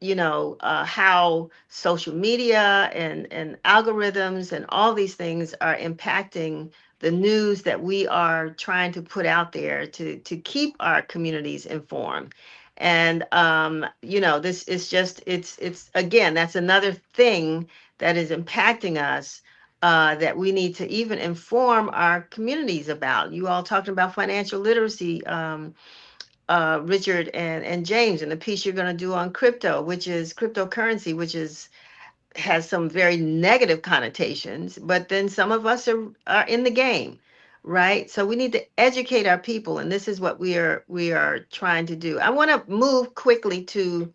how social media and algorithms and all these things are impacting the news that we are trying to put out there to keep our communities informed. And this is just it's again, that's another thing that is impacting us, that we need to even inform our communities about. You all talking about financial literacy, Richard and James, and the piece you're going to do on crypto, which is cryptocurrency, which has some very negative connotations, but then some of us are in the game, right? So we need to educate our people, and this is what we are trying to do. I want to move quickly to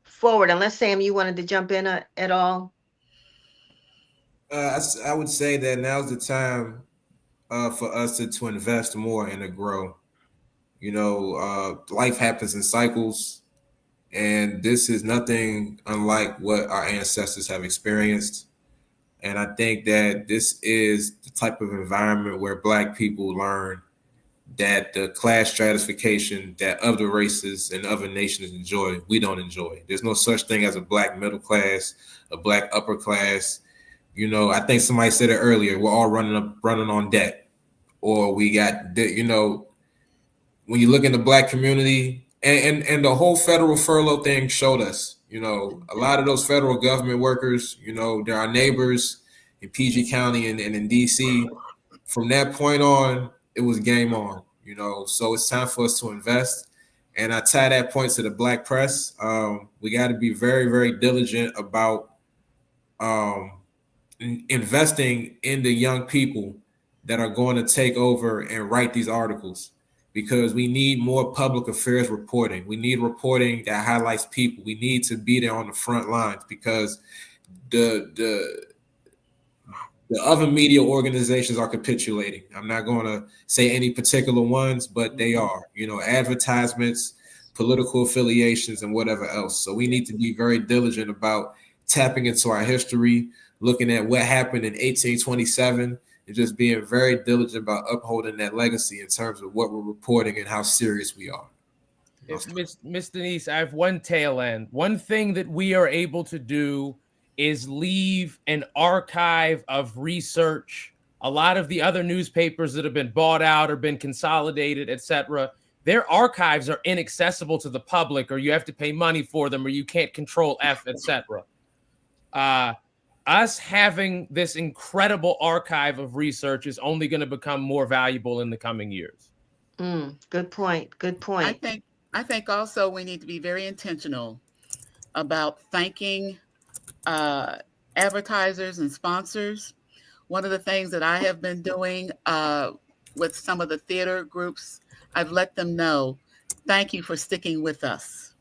forward, unless Sam, you wanted to jump in at all. I would say that now's the time for us to invest more and to grow. Life happens in cycles, and this is nothing unlike what our ancestors have experienced. And I think that this is the type of environment where Black people learn that the class stratification that other races and other nations enjoy, we don't enjoy. There's no such thing as a Black middle class, a Black upper class. I think somebody said it earlier. We're all running on debt, or we got, when you look in the Black community, and the whole federal furlough thing showed us, a lot of those federal government workers, they're our neighbors in PG County and in DC. From that point on, it was game on, so it's time for us to invest. And I tie that point to the Black press. We got to be very, very diligent about investing in the young people that are going to take over and write these articles, because we need more public affairs reporting. We need reporting that highlights people. We need to be there on the front lines, because the other media organizations are capitulating. I'm not going to say any particular ones, but they are, advertisements, political affiliations, and whatever else. So we need to be very diligent about tapping into our history, looking at what happened in 1827, and just being very diligent about upholding that legacy in terms of what we're reporting and how serious we are. Miss Denise, I have one tail end. One thing that we are able to do is leave an archive of research. A lot of the other newspapers that have been bought out or been consolidated, etc., their archives are inaccessible to the public, or you have to pay money for them, or you can't control F, etc. us having this incredible archive of research is only going to become more valuable in the coming years. Good point. Good point. I think also we need to be very intentional about thanking advertisers and sponsors. One of the things that I have been doing with some of the theater groups, I've let them know, thank you for sticking with us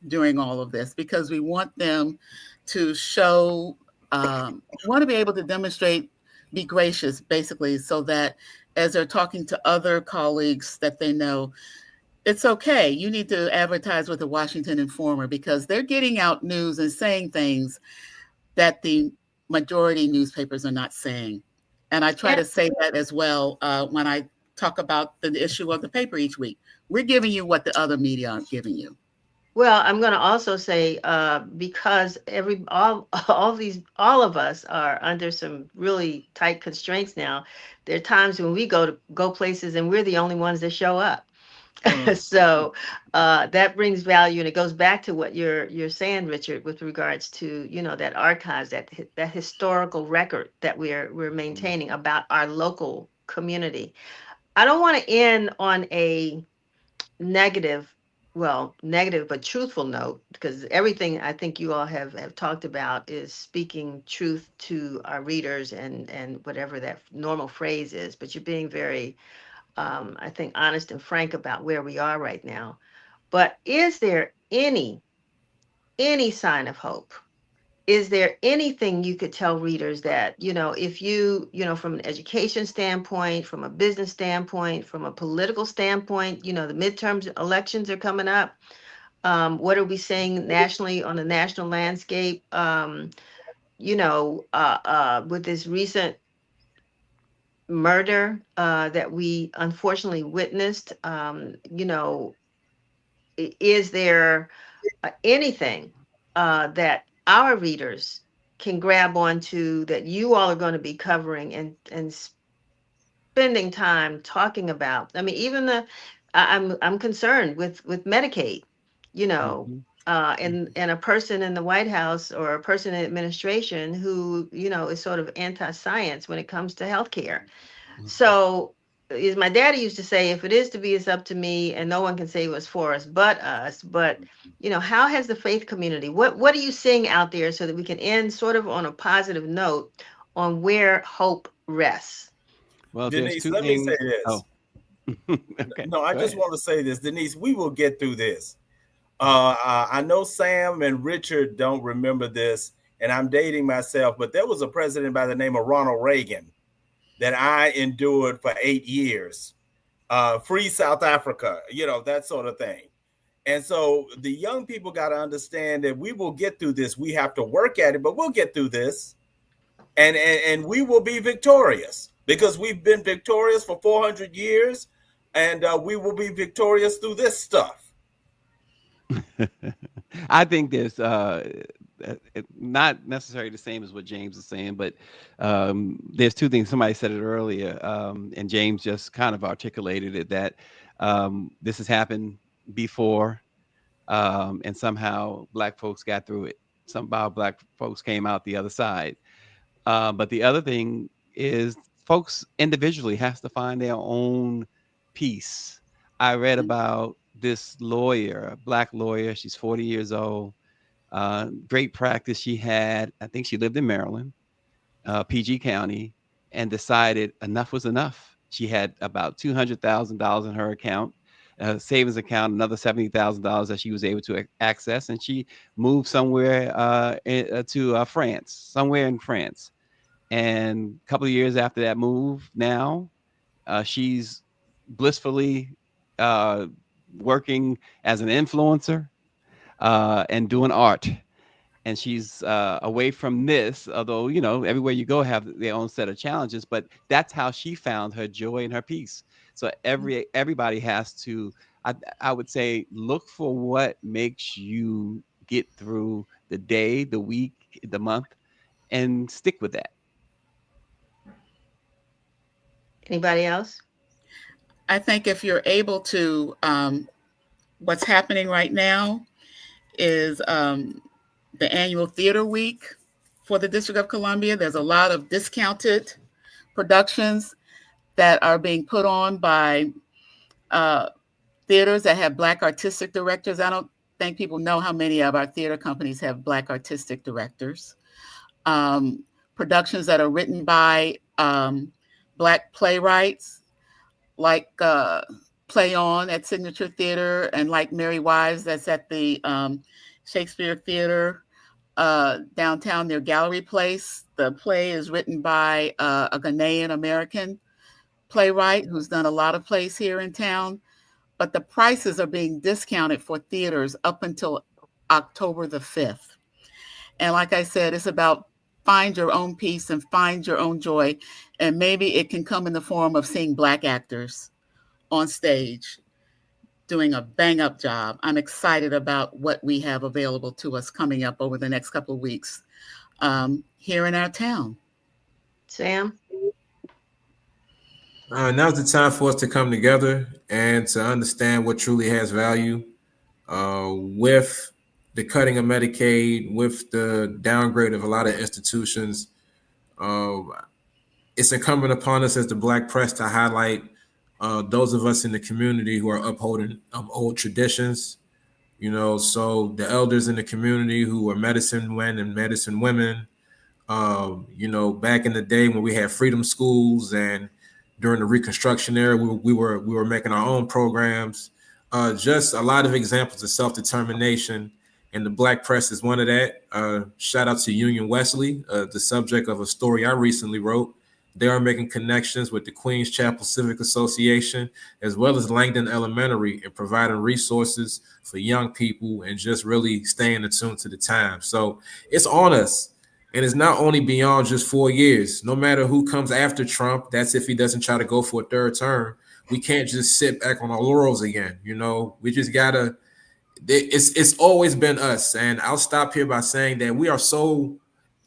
during all of this, because we want them to show, want to be able to demonstrate, be gracious, basically, so that as they're talking to other colleagues that they know, it's okay. You need to advertise with the Washington Informer, because they're getting out news and saying things that the majority newspapers are not saying. And I try to say that as well when I talk about the issue of the paper each week. We're giving you what the other media aren't giving you. Well, I'm going to also say because all of us are under some really tight constraints now. There are times when we go places and we're the only ones that show up. So that brings value, and it goes back to what you're saying, Richard, with regards to that archives, that historical record that we're maintaining about our local community. I don't want to end on a negative but truthful note, because everything I think you all have talked about is speaking truth to our readers and whatever that normal phrase is. But you're being very I think honest and frank about where we are right now. But is there any sign of hope? Is there anything you could tell readers that, if from an education standpoint, from a business standpoint, from a political standpoint, the midterms elections are coming up. What are we seeing nationally on the national landscape? With this recent murder that we unfortunately witnessed, is there anything that our readers can grab onto that you all are going to be covering and spending time talking about? I mean, even I'm concerned with Medicaid, and a person in the White House or a person in administration who is sort of anti-science when it comes to healthcare. So, as my daddy used to say, if it is to be, it's up to me, and no one can say what's for us but us. But how has the faith community? What are you seeing out there so that we can end sort of on a positive note on where hope rests? Well, Denise, let me say this. Oh. Okay, no, I just want to say this, Denise. We will get through this. I know Sam and Richard don't remember this, and I'm dating myself, but there was a president by the name of Ronald Reagan that I endured for 8 years. Free South Africa, that sort of thing. And so the young people got to understand that we will get through this. We have to work at it, but we'll get through this. And we will be victorious, because we've been victorious for 400 years, and we will be victorious through this stuff. I think there's not necessarily the same as what James is saying, but there's two things. Somebody said it earlier, and James just kind of articulated it, that this has happened before, and somehow Black folks got through it. Somehow Black folks came out the other side. But the other thing is folks individually has to find their own peace. I read about this lawyer, a Black lawyer. She's 40 years old. Great practice she had. I think she lived in Maryland, PG County, and decided enough was enough. She had about $200,000 in her account, savings account, another $70,000 that she was able to access, and she moved somewhere to France, somewhere in France. And a couple of years after that move, now she's blissfully working as an influencer and doing art. And she's away from this, although, everywhere you go have their own set of challenges, but that's how she found her joy and her peace. So everybody has to, I would say, look for what makes you get through the day, the week, the month, and stick with that. Anybody else? I think if you're able to, what's happening right now is the annual theater week for the District of Columbia. There's a lot of discounted productions that are being put on by theaters that have Black artistic directors. I don't think people know how many of our theater companies have Black artistic directors. Productions that are written by Black playwrights, like Play On at Signature Theater, and like Mary Wives, that's at the Shakespeare Theater downtown near Gallery Place. The play is written by a Ghanaian American playwright who's done a lot of plays here in town, but the prices are being discounted for theaters up until October the 5th. And like I said, it's about find your own peace and find your own joy. And maybe it can come in the form of seeing Black actors on stage doing a bang up job. I'm excited about what we have available to us coming up over the next couple of weeks here in our town. Sam? Now's the time for us to come together and to understand what truly has value. With the cutting of Medicaid, with the downgrade of a lot of institutions, it's incumbent upon us as the Black press to highlight those of us in the community who are upholding old traditions. So the elders in the community who are medicine men and medicine women, back in the day when we had freedom schools and during the Reconstruction era, we were making our own programs. Just a lot of examples of self-determination, and the Black press is one of that. Shout out to Union Wesley, the subject of a story I recently wrote. They are making connections with the Queens Chapel Civic Association, as well as Langdon Elementary, and providing resources for young people and just really staying attuned to the time. So it's on us. And it's not only beyond just 4 years. No matter who comes after Trump, that's if he doesn't try to go for a third term. We can't just sit back on our laurels again. We just gotta. It's always been us. And I'll stop here by saying that we are so.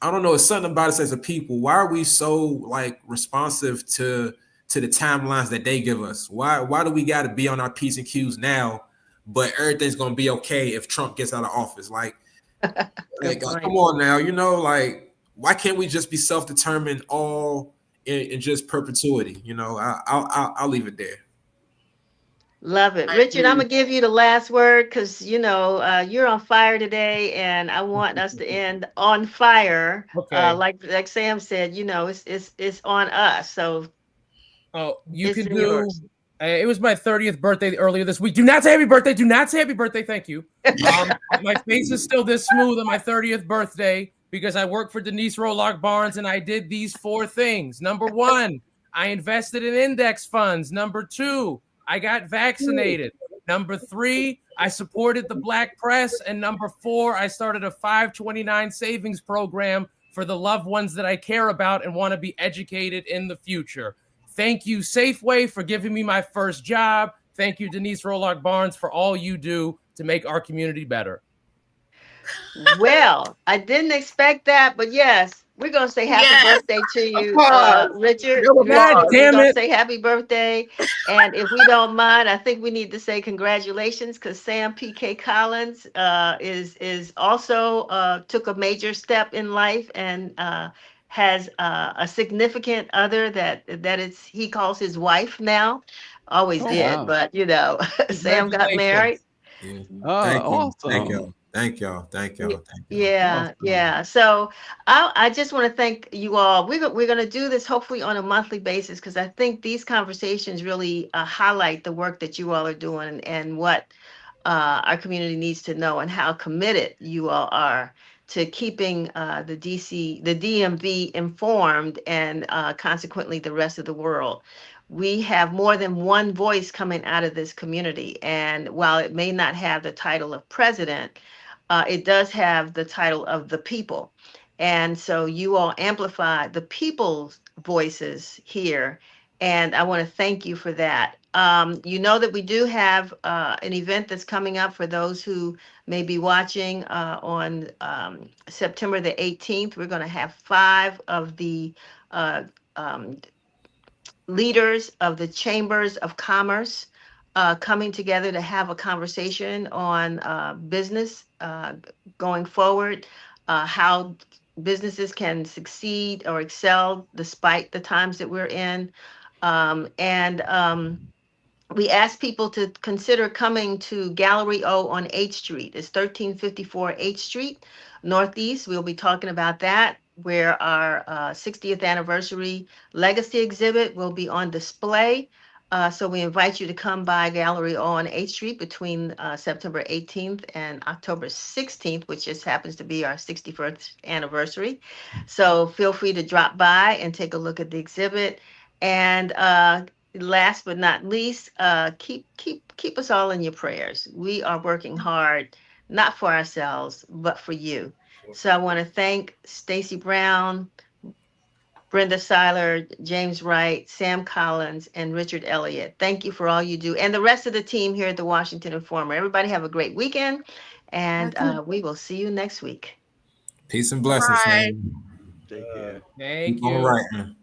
I don't know. It's something about us as a people. Why are we so responsive to the timelines that they give us? Why do we got to be on our P's and Q's now, but everything's gonna be okay if Trump gets out of office? Come on now, why can't we just be self-determined all in just perpetuity? I'll leave it there. Love it. Richard, I'm going to give you the last word because, you're on fire today, and I want us to end on fire. Okay. Like Sam said, it's on us. So you can do yours. It was my 30th birthday earlier this week. Do not say happy birthday. Do not say happy birthday. Thank you. My face is still this smooth on my 30th birthday because I work for Denise Rolark Barnes, and I did these 4 things. Number 1, I invested in index funds. Number 2, I got vaccinated. Number 3, I supported the Black press. And number 4, I started a 529 savings program for the loved ones that I care about and want to be educated in the future. Thank you, Safeway, for giving me my first job. Thank you, Denise Rolark Barnes, for all you do to make our community better. Well, I didn't expect that, but yes, we're going to say happy birthday to you, Richard. God damn it. Say happy birthday. And if we don't mind, I think we need to say congratulations because Sam P.K. Collins is also took a major step in life and has a significant other that he calls his wife now. Always did, wow. But Sam got married. Yeah. Awesome. Thank y'all. Yeah. So I just want to thank you all. We're going to do this hopefully on a monthly basis because I think these conversations really highlight the work that you all are doing and what our community needs to know and how committed you all are to keeping the DMV informed and consequently the rest of the world. We have more than one voice coming out of this community. And while it may not have the title of president, it does have the title of the people. And so you all amplify the people's voices here. And I want to thank you for that. You know that we do have an event that's coming up for those who may be watching on September the 18th. We're going to have 5 of the leaders of the chambers of commerce coming together to have a conversation on business going forward, how businesses can succeed or excel despite the times that we're in. And we ask people to consider coming to Gallery O on H Street. It's 1354 H Street, Northeast. We'll be talking about that, where our 60th anniversary legacy exhibit will be on display. So we invite you to come by Gallery O on H Street between September 18th and October 16th, which just happens to be our 61st anniversary. So feel free to drop by and take a look at the exhibit. And last but not least, keep us all in your prayers. We are working hard, not for ourselves, but for you. So I want to thank Stacy Brown, Brenda Siler, James Wright, Sam Collins, and Richard Elliott. Thank you for all you do, and the rest of the team here at the Washington Informer. Everybody have a great weekend, and we will see you next week. Peace and blessings. Bye. Take care. Thank All you. right, man.